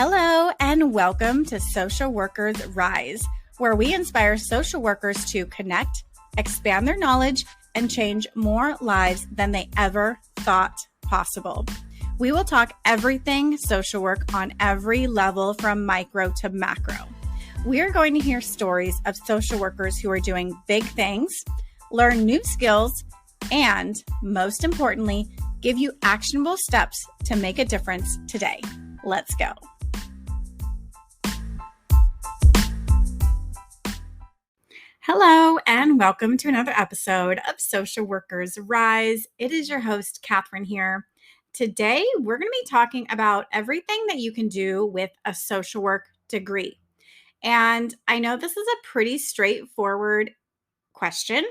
Hello, and welcome to Social Workers Rise, where we inspire social workers to connect, expand their knowledge, and change more lives than they ever thought possible. We will talk everything social work on every level from micro to macro. We are going to hear stories of social workers who are doing big things, learn new skills, and most importantly, give you actionable steps to make a difference today. Let's go. Hello, and welcome to another episode of Social Workers Rise. It is your host, Catherine here. Today, we're going to be talking about everything that you can do with a social work degree. And I know this is a pretty straightforward question,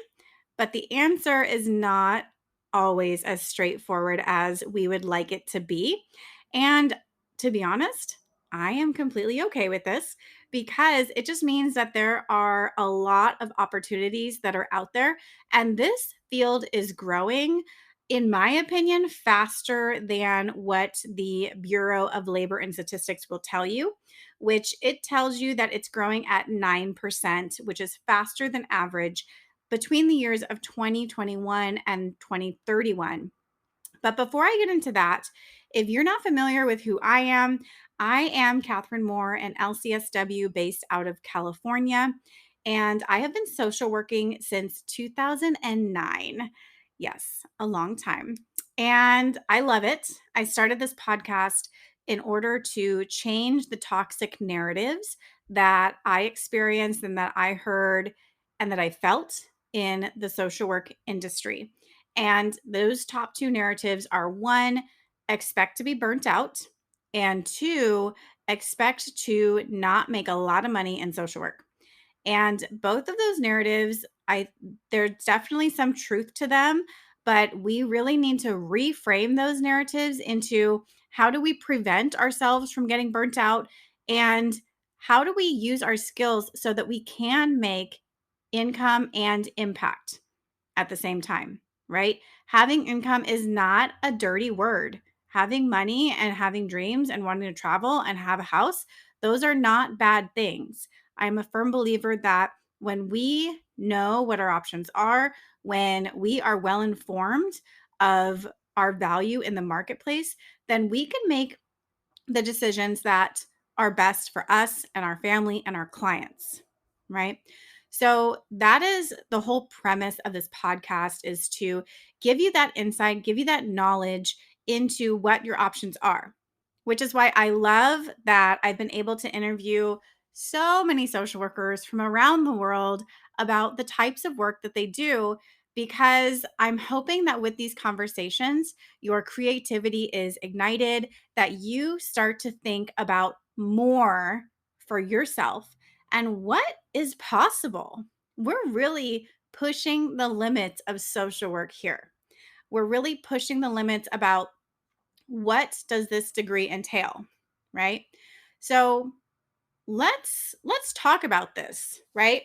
but the answer is not always as straightforward as we would like it to be. And to be honest, I am completely okay with this because it just means that there are a lot of opportunities that are out there. And this field is growing, in my opinion, faster than what the Bureau of Labor and Statistics will tell you, which it tells you that it's growing at 9%, which is faster than average between the years of 2021 and 2031. But before I get into that, if you're not familiar with who I am Catherine Moore, an LCSW based out of California, and I have been social working since 2009. Yes, a long time. And I love it. I started this podcast in order to change the toxic narratives that I experienced and that I heard and that I felt in the social work industry. And those top two narratives are one, expect to be burnt out, and two, expect to not make a lot of money in social work. And both of those narratives, there's definitely some truth to them, but we really need to reframe those narratives into how do we prevent ourselves from getting burnt out, and how do we use our skills so that we can make income and impact at the same time, right? Having income is not a dirty word. Having money and having dreams and wanting to travel and have a house, those are not bad things. I'm a firm believer that when we know what our options are, when we are well informed of our value in the marketplace, then we can make the decisions that are best for us and our family and our clients, right? So that is the whole premise of this podcast, is to give you that insight, give you that knowledge into what your options are, which is why I love that I've been able to interview so many social workers from around the world about the types of work that they do, because I'm hoping that with these conversations, your creativity is ignited, that you start to think about more for yourself and what is possible. We're really pushing the limits of social work here. We're really pushing the limits about what does this degree entail, right? So let's talk about this, right?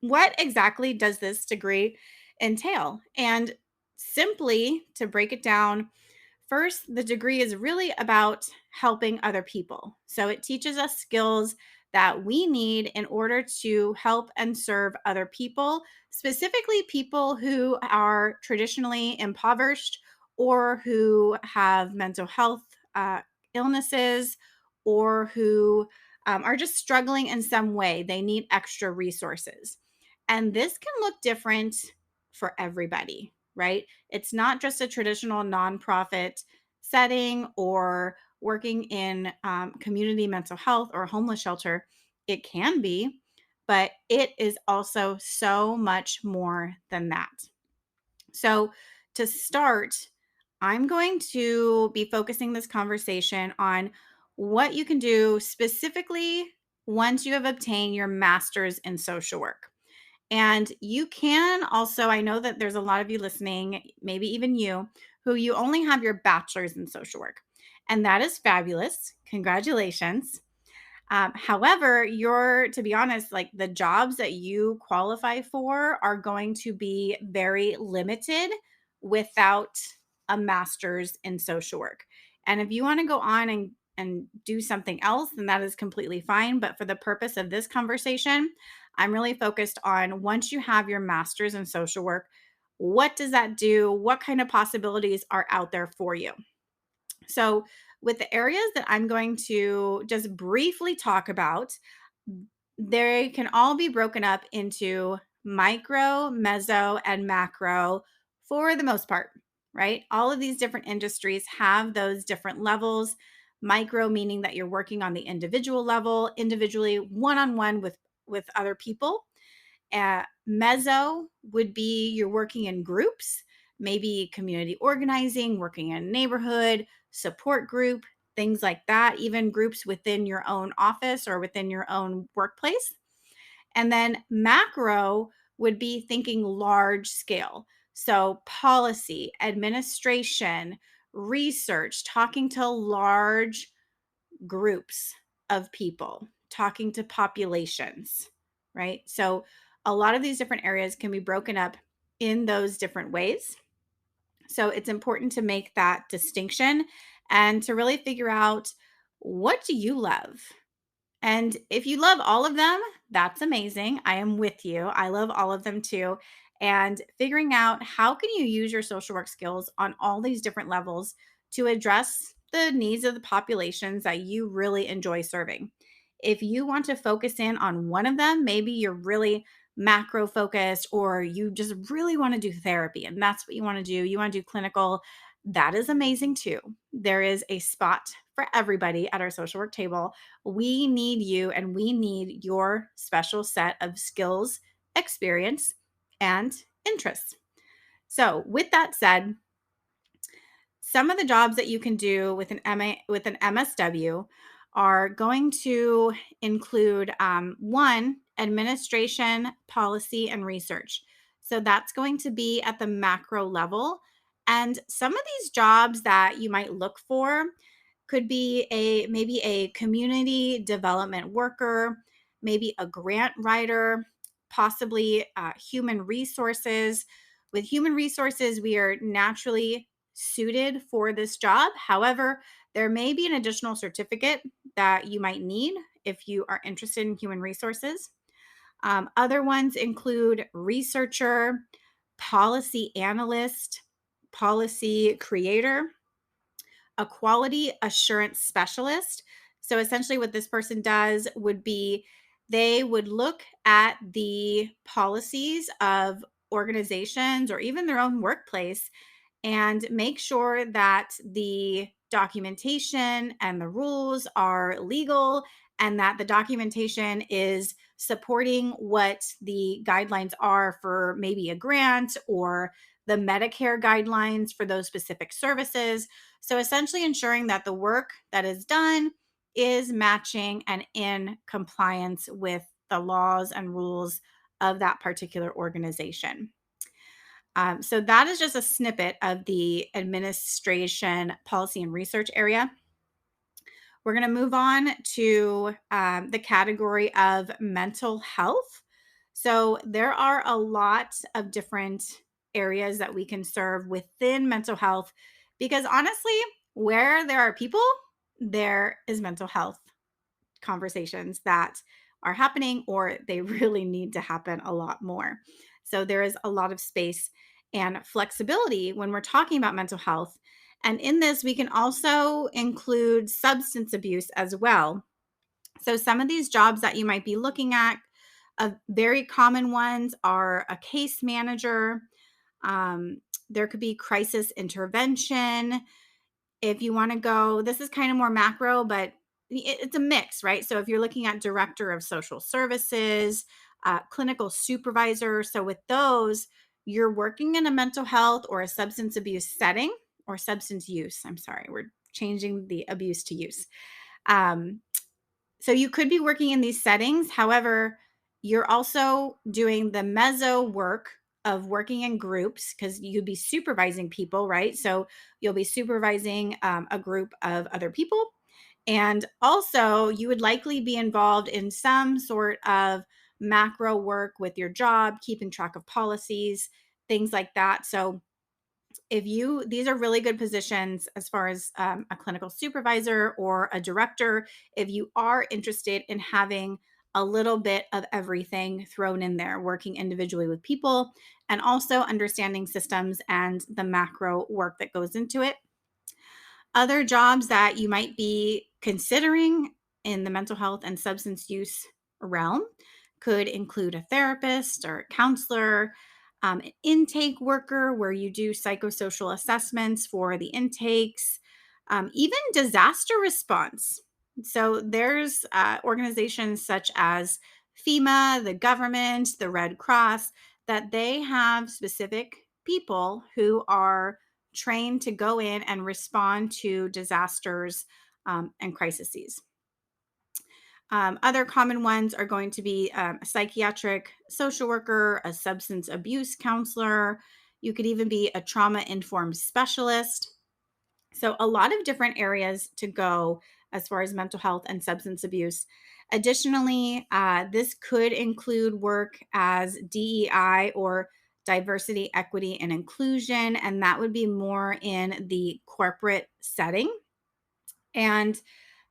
What exactly does this degree entail? And simply to break it down, first, the degree is really about helping other people. So it teaches us skills that we need in order to help and serve other people, specifically people who are traditionally impoverished or who have mental health illnesses, or who are just struggling in some way. They need extra resources. And this can look different for everybody, right? It's not just a traditional nonprofit setting or working in community mental health or homeless shelter. It can be, but it is also so much more than that. So to start, I'm going to be focusing this conversation on what you can do specifically once you have obtained your master's in social work. And you can also, I know that there's a lot of you listening, maybe even you, who you only have your bachelor's in social work. And that is fabulous. Congratulations. However, to be honest, like the jobs that you qualify for are going to be very limited without a master's in social work. And if you want to go on and and do something else, then that is completely fine. But for the purpose of this conversation, I'm really focused on once you have your master's in social work, what does that do? What kind of possibilities are out there for you? So, with the areas that I'm going to just briefly talk about, they can all be broken up into micro, meso, and macro for the most part, right? All of these different industries have those different levels. Micro meaning that you're working on the individual level, individually, one on one with other people. Meso would be you're working in groups, maybe community organizing, working in a neighborhood, support group, things like that, even groups within your own office or within your own workplace. And then macro would be thinking large scale. So, policy, administration, research, talking to large groups of people, talking to populations, right? So, a lot of these different areas can be broken up in those different ways. So, it's important to make that distinction and to really figure out, what do you love? And if you love all of them, that's amazing. I am with you. I love all of them too. And figuring out how can you use your social work skills on all these different levels to address the needs of the populations that you really enjoy serving. If you want to focus in on one of them, maybe you're really macro focused or you just really want to do therapy and that's what you want to do. You want to do clinical. That is amazing too. There is a spot for everybody at our social work table. We need you and we need your special set of skills, experience, and interests. So, with that said, some of the jobs that you can do with with an MSW are going to include one, administration, policy, and research. So that's going to be at the macro level. And some of these jobs that you might look for could be a maybe a community development worker, maybe a grant writer, possibly human resources. With human resources, we are naturally suited for this job. However, there may be an additional certificate that you might need if you are interested in human resources. Other ones include researcher, policy analyst, policy creator, a quality assurance specialist. So essentially, what this person does would be they would look at the policies of organizations or even their own workplace and make sure that the documentation and the rules are legal and that the documentation is supporting what the guidelines are for maybe a grant or the Medicare guidelines for those specific services. So essentially ensuring that the work that is done is matching and in compliance with the laws and rules of that particular organization. So that is just a snippet of the administration, policy, and research area. We're going to move on to the category of mental health. So there are a lot of different areas that we can serve within mental health because honestly, where there are people, there is mental health conversations that are happening or they really need to happen a lot more. So there is a lot of space and flexibility when we're talking about mental health. And in this, we can also include substance abuse as well. So some of these jobs that you might be looking at, very common ones are a case manager. There could be crisis intervention, if you want to go, this is kind of more macro, but it's a mix, right? So if you're looking at director of social services, clinical supervisor, so with those, you're working in a mental health or a substance abuse setting or substance use. I'm sorry, we're changing the abuse to use. Um, so you could be working in these settings. However, you're also doing the meso work of working in groups because you'd be supervising people, right? So you'll be supervising a group of other people. And also, you would likely be involved in some sort of macro work with your job, keeping track of policies, things like that. So these are really good positions as far as a clinical supervisor or a director, if you are interested in having a little bit of everything thrown in there, working individually with people and also understanding systems and the macro work that goes into it. Other jobs that you might be considering in the mental health and substance use realm could include a therapist or a counselor, an intake worker where you do psychosocial assessments for the intakes, even disaster response. So there's organizations such as FEMA, the government, the Red Cross, that they have specific people who are trained to go in and respond to disasters and crises. Other common ones are going to be a psychiatric social worker, a substance abuse counselor. You could even be a trauma informed specialist. So, a lot of different areas to go as far as mental health and substance abuse. Additionally, this could include work as DEI or diversity, equity, and inclusion, and that would be more in the corporate setting. And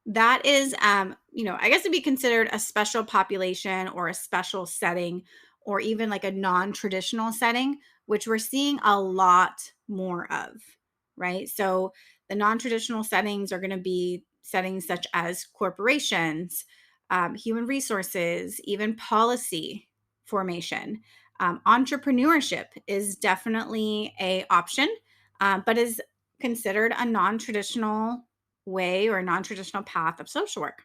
that is, I guess it'd be considered a special population or a special setting or even like a non-traditional setting, which we're seeing a lot more of, right? So the non-traditional settings are going to be settings such as corporations, human resources, even policy formation. Entrepreneurship is definitely a option, but is considered a non-traditional way or a non-traditional path of social work.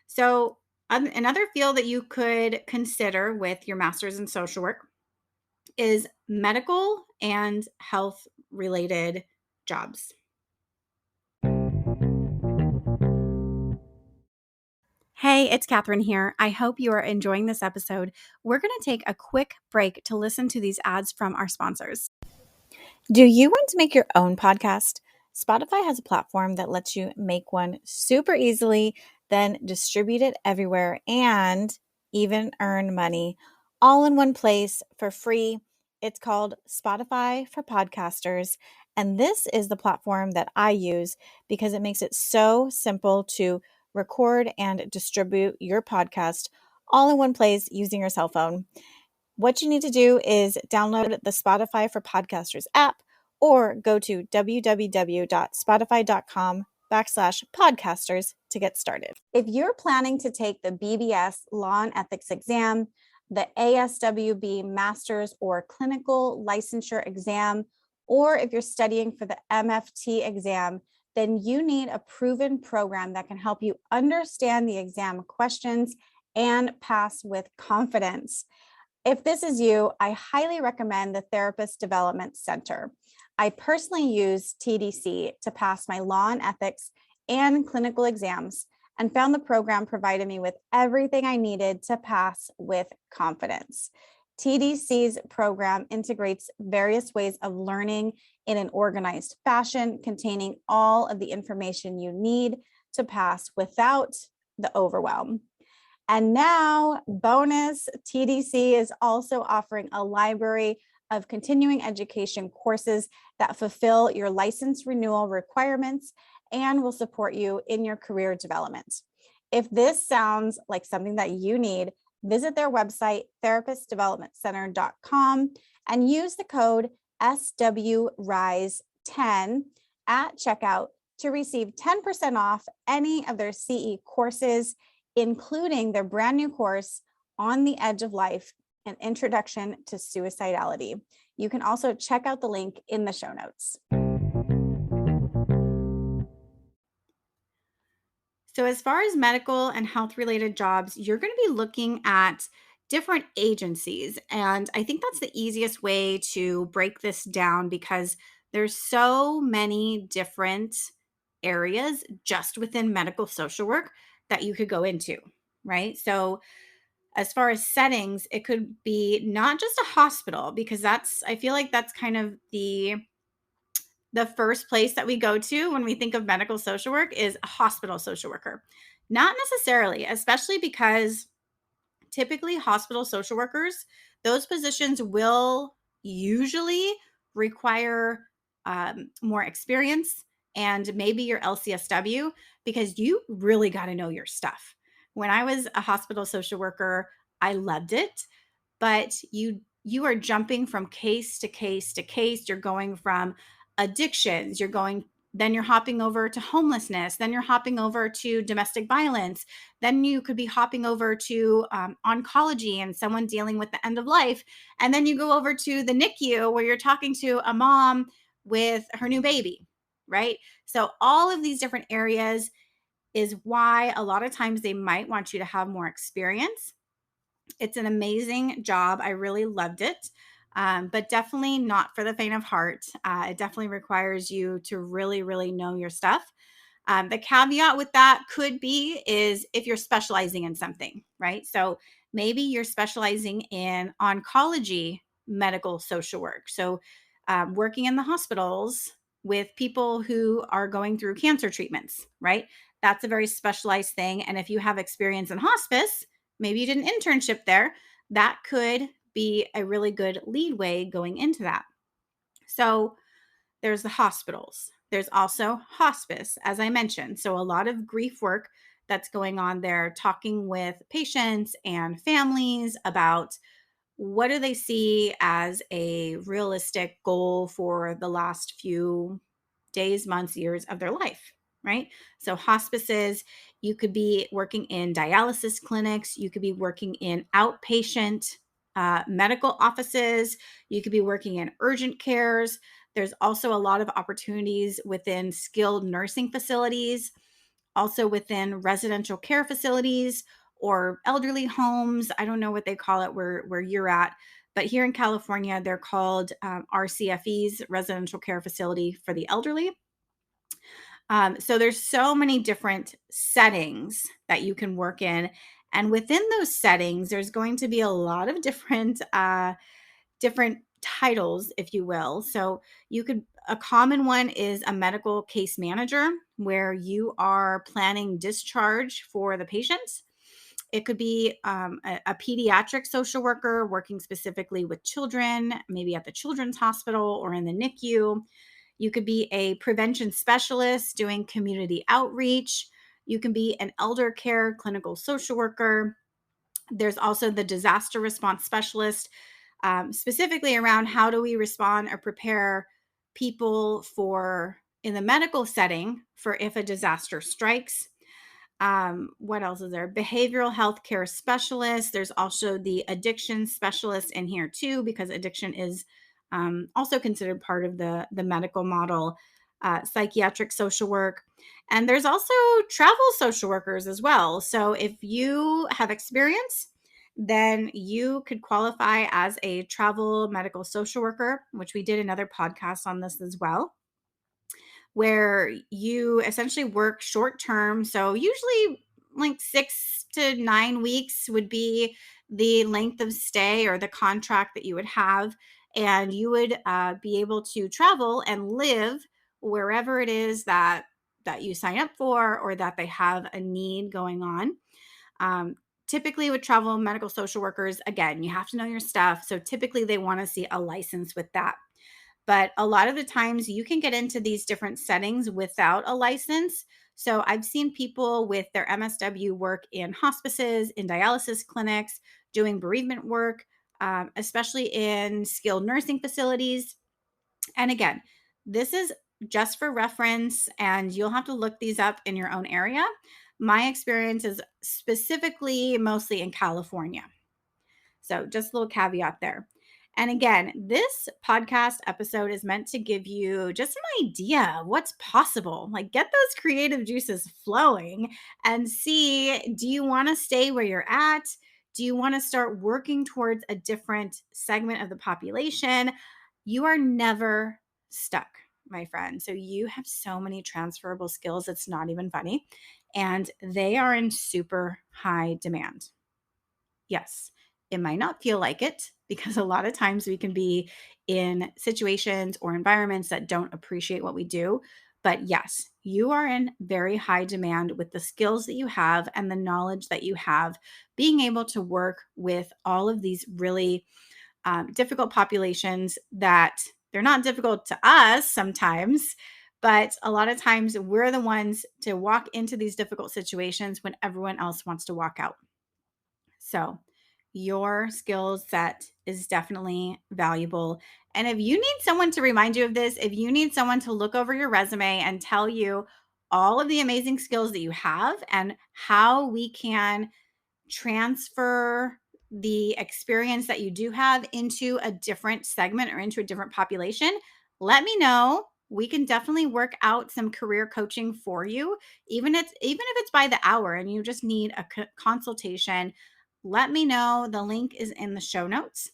So another field that you could consider with your master's in social work is medical and health related jobs. Hey, it's Catherine here. I hope you are enjoying this episode. We're going to take a quick break to listen to these ads from our sponsors. Do you want to make your own podcast? Spotify has a platform that lets you make one super easily, then distribute it everywhere and even earn money all in one place for free. It's called Spotify for Podcasters. And this is the platform that I use because it makes it so simple to record and distribute your podcast all in one place using your cell phone. What you need to do is download the Spotify for Podcasters app or go to www.spotify.com/podcasters to get started. If you're planning to take the BBS Law and Ethics exam, the ASWB Master's or Clinical Licensure exam, or if you're studying for the MFT exam, then you need a proven program that can help you understand the exam questions and pass with confidence. If this is you, I highly recommend the Therapist Development Center. I personally use TDC to pass my law and ethics and clinical exams and found the program provided me with everything I needed to pass with confidence. TDC's program integrates various ways of learning in an organized fashion, containing all of the information you need to pass without the overwhelm. And now, bonus, TDC is also offering a library of continuing education courses that fulfill your license renewal requirements and will support you in your career development. If this sounds like something that you need, visit their website, therapistdevelopmentcenter.com, and use the code SWRISE10 at checkout to receive 10% off any of their CE courses, including their brand new course, On the Edge of Life, an Introduction to Suicidality. You can also check out the link in the show notes. So as far as medical and health related jobs, you're going to be looking at different agencies. And I think that's the easiest way to break this down because there's so many different areas just within medical social work that you could go into, right? So as far as settings, it could be not just a hospital because I feel like that's kind of the first place that we go to when we think of medical social work is a hospital social worker. Not necessarily, especially because typically hospital social workers, those positions will usually require more experience and maybe your LCSW, because you really got to know your stuff. When I was a hospital social worker, I loved it, but you are jumping from case to case to case. You're going from addictions, then you're hopping over to homelessness, then you're hopping over to domestic violence, then you could be hopping over to oncology and someone dealing with the end of life, and then you go over to the NICU where you're talking to a mom with her new baby, right? So all of these different areas is why a lot of times they might want you to have more experience. It's an amazing job. I really loved it, but definitely not for the faint of heart. It definitely requires you to really, really know your stuff. The caveat with that could be is if you're specializing in something, right? So maybe you're specializing in oncology medical social work. So working in the hospitals with people who are going through cancer treatments, right? That's a very specialized thing. And if you have experience in hospice, maybe you did an internship there, that could be a really good leadway going into that. So there's the hospitals. There's also hospice, as I mentioned. So a lot of grief work that's going on there, talking with patients and families about what do they see as a realistic goal for the last few days, months, years of their life, right? So hospices, you could be working in dialysis clinics, you could be working in outpatient medical offices, you could be working in urgent cares. There's also a lot of opportunities within skilled nursing facilities, also within residential care facilities or elderly homes. I don't know what they call it where you're at, but here in California, they're called RCFEs, residential care facility for the elderly. So there's so many different settings that you can work in. And within those settings, there's going to be a lot of different titles, if you will. So a common one is a medical case manager, where you are planning discharge for the patient. It could be a pediatric social worker working specifically with children, maybe at the children's hospital or in the NICU. You could be a prevention specialist doing community outreach. You can be an elder care clinical social worker. There's also the disaster response specialist, specifically around how do we respond or prepare people for in the medical setting for if a disaster strikes. What else is there? Behavioral health care specialist. There's also the addiction specialist in here too, because addiction is also considered part of the medical model. Psychiatric social work. And there's also travel social workers as well. So if you have experience, then you could qualify as a travel medical social worker, which we did another podcast on this as well, where you essentially work short term. So usually like 6 to 9 weeks would be the length of stay or the contract that you would have. And you would be able to travel and live wherever it is that you sign up for or that they have a need going on. Typically with travel medical social workers, again, you have to know your stuff. So typically they want to see a license with that. But a lot of the times you can get into these different settings without a license. So I've seen people with their MSW work in hospices, in dialysis clinics, doing bereavement work, especially in skilled nursing facilities. And again, this is just for reference, and you'll have to look these up in your own area. My experience is specifically mostly in California. So just a little caveat there. And again, this podcast episode is meant to give you just an idea of what's possible. Like, get those creative juices flowing and see, do you want to stay where you're at? Do you want to start working towards a different segment of the population? You are never stuck, my friend. So you have so many transferable skills. It's not even funny. And they are in super high demand. Yes, it might not feel like it because a lot of times we can be in situations or environments that don't appreciate what we do. But yes, you are in very high demand with the skills that you have and the knowledge that you have, being able to work with all of these really difficult populations that They're not difficult to us sometimes, but a lot of times we're the ones to walk into these difficult situations when everyone else wants to walk out. So, your skill set is definitely valuable. And if you need someone to remind you of this, if you need someone to look over your resume and tell you all of the amazing skills that you have and how we can transfer the experience that you do have into a different segment or into a different population, let me know. We can definitely work out some career coaching for you, even if it's by the hour and you just need a consultation. Let me know. The link is in the show notes.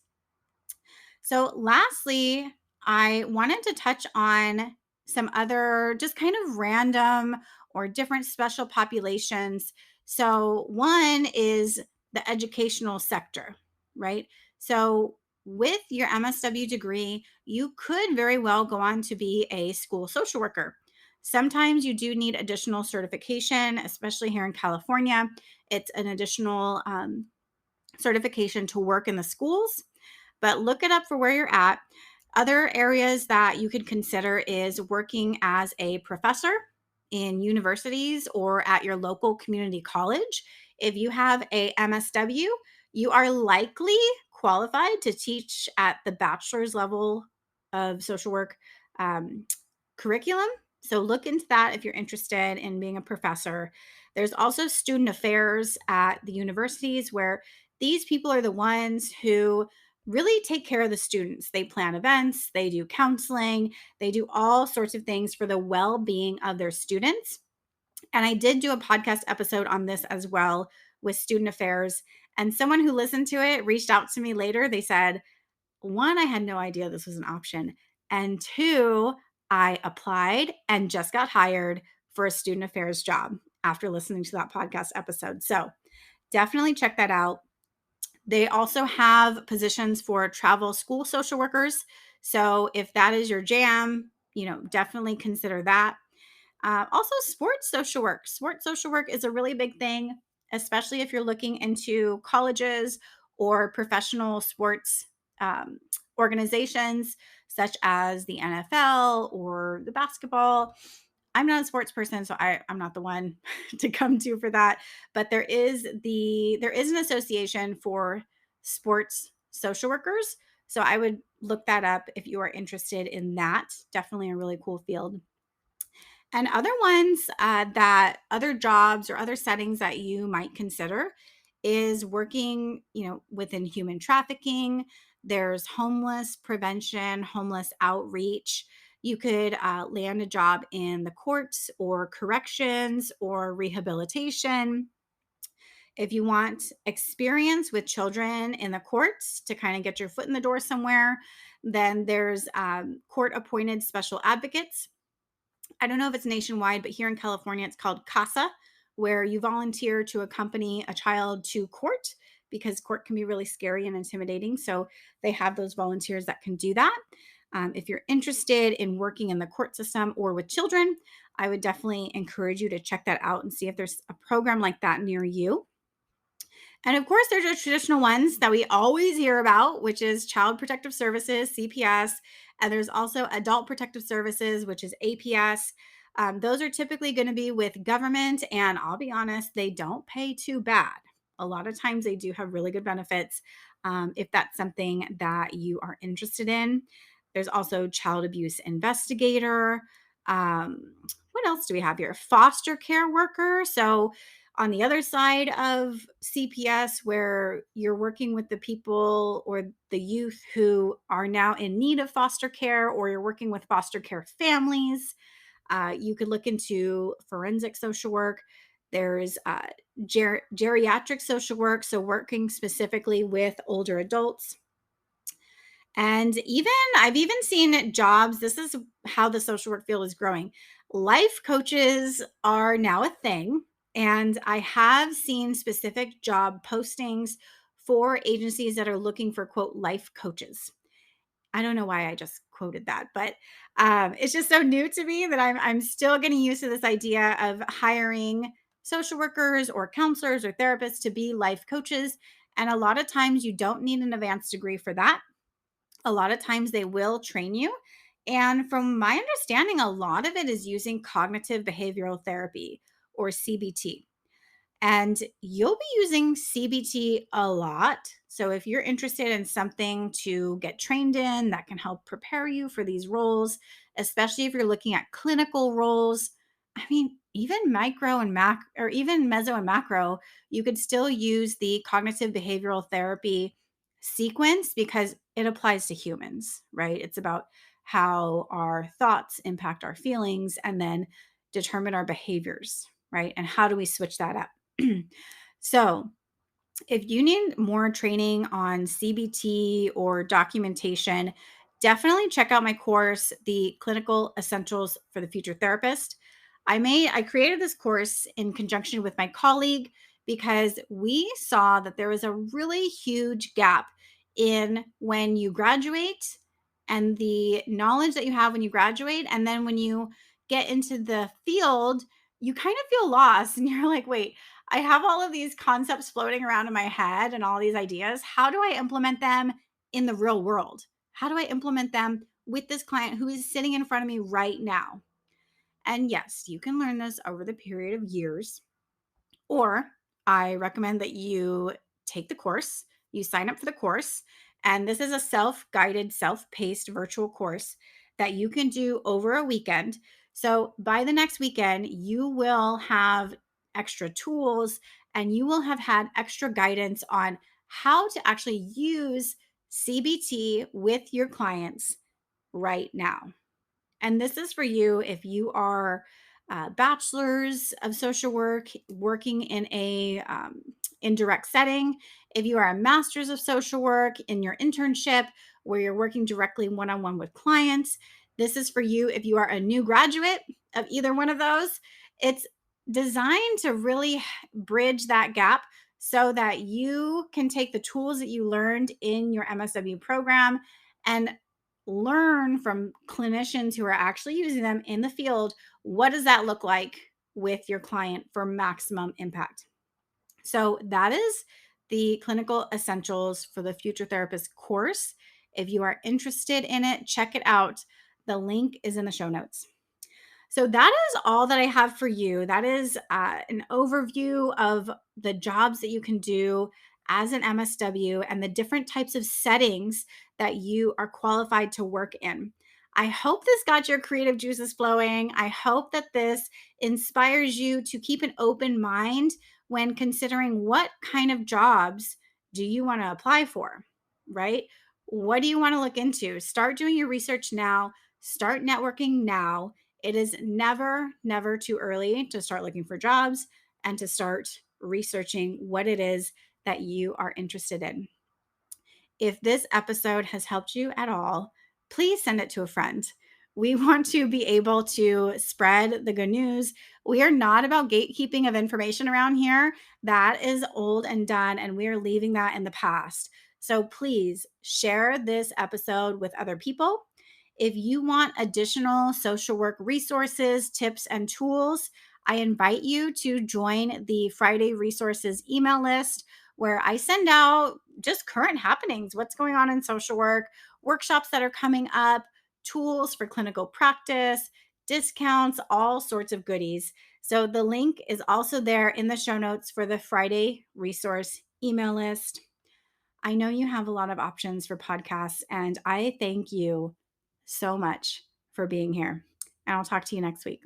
So, lastly, I wanted to touch on some other just kind of random or different special populations. So, one is the educational sector, right? So, with your MSW degree, you could very well go on to be a school social worker. Sometimes you do need additional certification, especially here in California. It's an additional certification to work in the schools, but look it up for where you're at. Other areas that you could consider is working as a professor in universities or at your local community college. If you have a MSW, you are likely qualified to teach at the bachelor's level of social work um, curriculum. So look into that if you're interested in being a professor. There's also student affairs at the universities where these people are the ones who really take care of the students. They plan events, they do counseling, they do all sorts of things for the well being of their students. And I did do a podcast episode on this as well with student affairs. And someone who listened to it reached out to me later. They said, one, I had no idea this was an option. And two, I applied and just got hired for a student affairs job after listening to that podcast episode. So definitely check that out. They also have positions for travel school social workers. So if that is your jam, definitely consider that. Also, sports social work. Sports social work is a really big thing, especially if you're looking into colleges or professional sports organizations such as the NFL or the basketball. I'm not a sports person, so I'm not the one to come to for that. But there is an association for sports social workers. So I would look that up if you are interested in that. Definitely a really cool field. And other ones that other jobs or other settings that you might consider is working, within human trafficking. There's homeless prevention, homeless outreach. You could land a job in the courts or corrections or rehabilitation. If you want experience with children in the courts to kind of get your foot in the door somewhere, then there's court appointed special advocates. I don't know if it's nationwide, but here in California, it's called CASA, where you volunteer to accompany a child to court because court can be really scary and intimidating. So they have those volunteers that can do that. If you're interested in working in the court system or with children, I would definitely encourage you to check that out and see if there's a program like that near you. And of course, there's the traditional ones that we always hear about, which is Child Protective Services, CPS. And there's also Adult Protective Services, which is APS. Those are typically going to be with government. And I'll be honest, they don't pay too bad. A lot of times they do have really good benefits if that's something that you are interested in. There's also Child Abuse Investigator. What else do we have here? Foster care worker. So on the other side of CPS, where you're working with the people or the youth who are now in need of foster care, or you're working with foster care families, you could look into forensic social work. There's geriatric social work, so working specifically with older adults. And I've even seen jobs. This is how the social work field is growing. Life coaches are now a thing. And I have seen specific job postings for agencies that are looking for, quote, life coaches. I don't know why I just quoted that, but it's just so new to me that I'm still getting used to this idea of hiring social workers or counselors or therapists to be life coaches. And a lot of times you don't need an advanced degree for that. A lot of times they will train you. And from my understanding, a lot of it is using cognitive behavioral therapy or CBT. And you'll be using CBT a lot. So if you're interested in something to get trained in that can help prepare you for these roles, especially if you're looking at clinical roles, I mean, even micro and mac or even meso and macro, you could still use the cognitive behavioral therapy sequence because it applies to humans, right? It's about how our thoughts impact our feelings and then determine our behaviors, right? And how do we switch that up? So, if you need more training on CBT or documentation, definitely check out my course, The Clinical Essentials for the Future Therapist. I created this course in conjunction with my colleague because we saw that there was a really huge gap in when you graduate and the knowledge that you have when you graduate, and then when you get into the field, you kind of feel lost and you're like, wait, I have all of these concepts floating around in my head and all these ideas. How do I implement them in the real world? How do I implement them with this client who is sitting in front of me right now? And yes, you can learn this over the period of years. Or I recommend that you take the course, you sign up for the course, and this is a self guided, self paced virtual course that you can do over a weekend. So by the next weekend, you will have extra tools and you will have had extra guidance on how to actually use CBT with your clients right now. And this is for you if you are bachelors of social work working in a indirect setting, if you are a master's of social work in your internship where you're working directly one-on-one with clients. This is for you if you are a new graduate of either one of those. It's designed to really bridge that gap so that you can take the tools that you learned in your MSW program and learn from clinicians who are actually using them in the field. What does that look like with your client for maximum impact? So, that is the Clinical Essentials for the Future Therapist course. If you are interested in it, check it out. The link is in the show notes. So that is all that I have for you. That is an overview of the jobs that you can do as an MSW and the different types of settings that you are qualified to work in. I hope this got your creative juices flowing. I hope that this inspires you to keep an open mind when considering what kind of jobs do you want to apply for, right? What do you want to look into? Start doing your research now, start networking now. It is never, never too early to start looking for jobs and to start researching what it is that you are interested in. If this episode has helped you at all, please send it to a friend. We want to be able to spread the good news. We are not about gatekeeping of information around here. That is old and done, and we are leaving that in the past. So please share this episode with other people. If you want additional social work resources, tips, and tools, I invite you to join the Friday Resources email list where I send out just current happenings, what's going on in social work, workshops that are coming up, tools for clinical practice, discounts, all sorts of goodies. So the link is also there in the show notes for the Friday Resource email list. I know you have a lot of options for podcasts, and I thank you so much for being here. And I'll talk to you next week.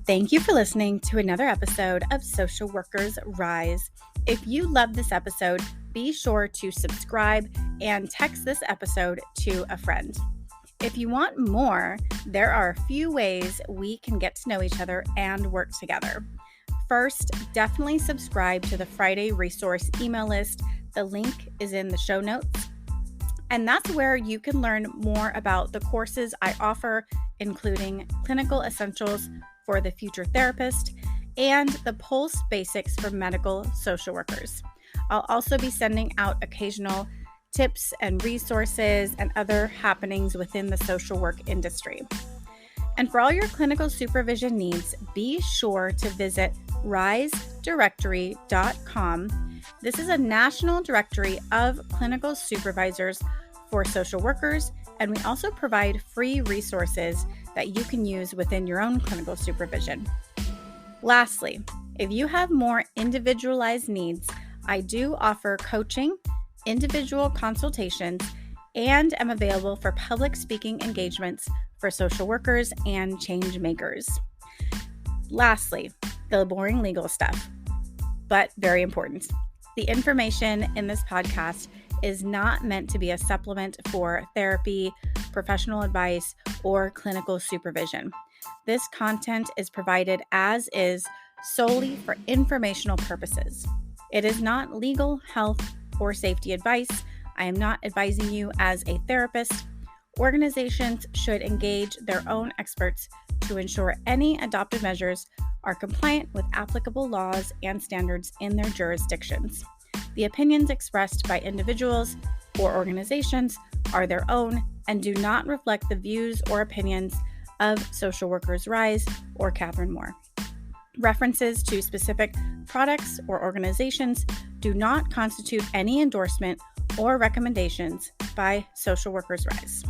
Thank you for listening to another episode of Social Workers Rise. If you love this episode, be sure to subscribe and text this episode to a friend. If you want more, there are a few ways we can get to know each other and work together. First, definitely subscribe to the Friday Resource email list. The link is in the show notes. And that's where you can learn more about the courses I offer, including Clinical Essentials for the Future Therapist and the Pulse Basics for Medical Social Workers. I'll also be sending out occasional tips and resources and other happenings within the social work industry. And for all your clinical supervision needs, be sure to visit risedirectory.com This is a national directory of clinical supervisors for social workers, and we also provide free resources that you can use within your own clinical supervision. Lastly, if you have more individualized needs, I do offer coaching, individual consultations, and am available for public speaking engagements for social workers and change makers. Lastly, the boring legal stuff, but very important. The information in this podcast is not meant to be a supplement for therapy, professional advice, or clinical supervision. This content is provided as is solely for informational purposes. It is not legal, health, or safety advice. I am not advising you as a therapist. Organizations should engage their own experts to ensure any adopted measures are compliant with applicable laws and standards in their jurisdictions. The opinions expressed by individuals or organizations are their own and do not reflect the views or opinions of Social Workers Rise or Catherine Moore. References to specific products or organizations do not constitute any endorsement or recommendations by Social Workers Rise.